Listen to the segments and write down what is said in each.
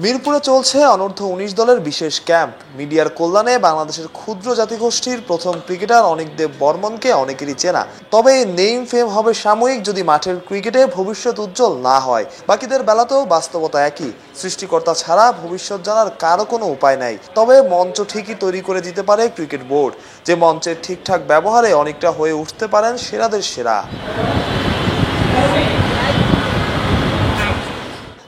মিরপুরে চলছে অনূর্ধ্ব-19 দলের বিশেষ ক্যাম্প। মিডিয়ার কল্যাণে বাংলাদেশের ক্ষুদ্র জাতিগোষ্ঠীর প্রথম ক্রিকেটার অনিকদেব বর্মনকে অনেকেরই চেনা। তবে এই নেম ফেম হবে সাময়িক যদি মাঠের ক্রিকেটে ভবিষ্যৎ উজ্জ্বল না হয়। বাকিদের বেলাতেও বাস্তবতা একই, সৃষ্টিকর্তা ছাড়া ভবিষ্যৎ জানার কারো কোনো উপায় নাই। তবে মঞ্চ ঠিকই তৈরি করে দিতে পারে ক্রিকেট বোর্ড, যে মঞ্চের ঠিকঠাক ব্যবহারে অনেকটা হয়ে উঠতে পারেন সেরাদের সেরা।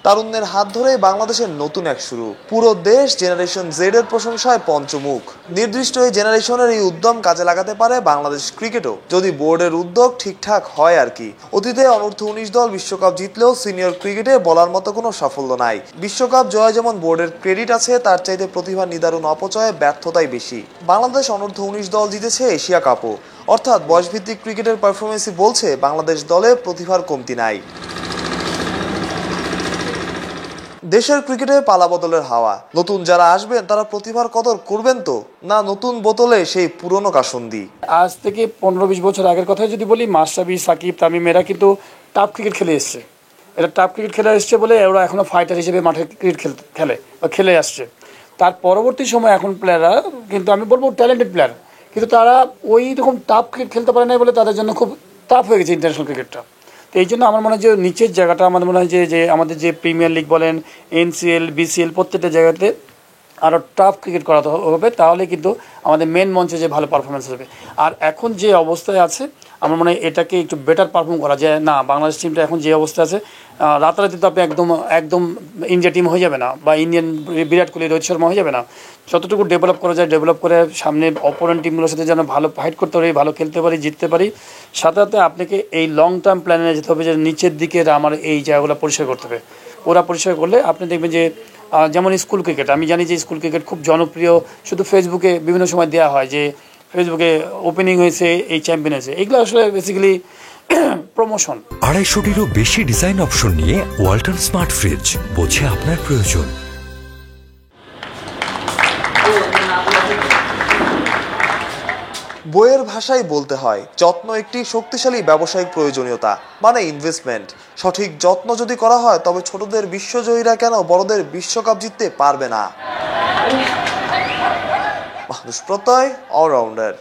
তারুণ্যের হাত ধরে বাংলাদেশের নতুন এক শুরু। পুরো দেশ জেনারেশন জেড এর প্রশংসায় পঞ্চমুখ। নির্দিষ্ট এই জেনারেশনের এই উদ্যম কাজে লাগাতে পারে বাংলাদেশ ক্রিকেটও, যদি বোর্ডের উদ্যোগ ঠিকঠাক হয় আর কি। অতীতে অনূর্ধ্ব-19 দল বিশ্বকাপ জিতলেও সিনিয়র ক্রিকেটে বলার মতো কোনো সাফল্য নাই। বিশ্বকাপ জয় যেমন বোর্ডের ক্রেডিট আছে, তার চাইতে প্রতিভা নিদারুণ অপচয়ে ব্যর্থতাই বেশি। বাংলাদেশ অনূর্ধ্ব-19 দল জিতেছে এশিয়া কাপও, অর্থাৎ বয়সভিত্তিক ক্রিকেটের পারফরমেন্সই বলছে বাংলাদেশ দলে প্রতিভার কমতি নাই। দেশের ক্রিকেটে পালাবদলের হাওয়া। নতুন যারা আসবেন তারা প্রতিভার কদর করবেন তো, না নতুন বোতলে সেই পুরনো কাসুন্দি? আজ থেকে 15-20 বছর আগের কথা যদি বলি, মাশরাফি, সাকিব, তামিম এরা কিন্তু টাফ ক্রিকেট খেলে এসছে। এরা টাফ ক্রিকেট খেলে এসছে বলে ওরা এখনও ফাইটার হিসেবে মাঠে ক্রিকেট খেলে বা খেলে আসছে। তার পরবর্তী সময় এখন প্লেয়াররা কিন্তু আমি বলবো ট্যালেন্টেড প্লেয়ার, কিন্তু তারা ওই রকম টাফ ক্রিকেট খেলতে পারে না বলে তাদের জন্য খুব টাফ হয়ে গেছে ইন্টারন্যাশনাল ক্রিকেটটা। তো এই জন্য আমার মনে হয় যে নিচের জায়গাটা আমাদের মনে হয় যে আমাদের যে প্রিমিয়ার লিগ বলেন, এনসিএল, বিসিএল, প্রত্যেকটা জায়গাতে আরও টাফ ক্রিকেট করাতে হবে, তাহলে কিন্তু আমাদের মেন মঞ্চে যে ভালো পারফরমেন্স হবে। আর এখন যে অবস্থায় আছে আমার মনে হয় এটাকে একটু বেটার পারফর্ম করা যায়। না, বাংলাদেশ টিমটা এখন যে অবস্থা আছে, রাতারাতি তো আপনি একদম ইন্ডিয়া টিম হয়ে যাবে না, বা ইন্ডিয়ান বিরাট কোহলি, রোহিত শর্মা হয়ে যাবে না। যতটুকু ডেভেলপ করা যায় ডেভেলপ করে সামনে অপোনেন্ট টিমগুলোর সাথে যেন ভালো ফাইট করতে পারি, ভালো খেলতে পারি, জিততে পারি। সাথে সাথে আপনাকে এই লং টার্ম প্ল্যানে যেতে হবে, যে নিচের দিকে আমার এই জায়গাগুলো পরিষ্কার করতে হবে। ওরা পরিষ্কার করলে আপনি দেখবেন যে যেমন স্কুল ক্রিকেট, আমি জানি যে স্কুল ক্রিকেট খুব জনপ্রিয়, শুধু ফেসবুকে বিভিন্ন সময় দেওয়া হয় যে ফেসবুকে ওপেনিং হয়েছে, এই চ্যাম্পিয়ন হয়েছে, এগুলো আসলে বেসিক্যালি প্রমোশন। 250-টিরও বেশি ডিজাইন অপশন নিয়ে ওয়ালটন স্মার্ট ফ্রিজ, বোঝে আপনার প্রয়োজন। বইয়ের ভাষায় বলতে হয়, যত্ন একটি শক্তিশালী ব্যবসায়িক প্রয়োজনীয়তা, মানে ইনভেস্টমেন্ট। সঠিক যত্ন যদি করা হয় তবে ছোটদের বিশ্বজয়ীরা কেন বড়দের বিশ্বকাপ জিততে পারবে না। মানুষ প্রত্যয় অলরাউন্ডার।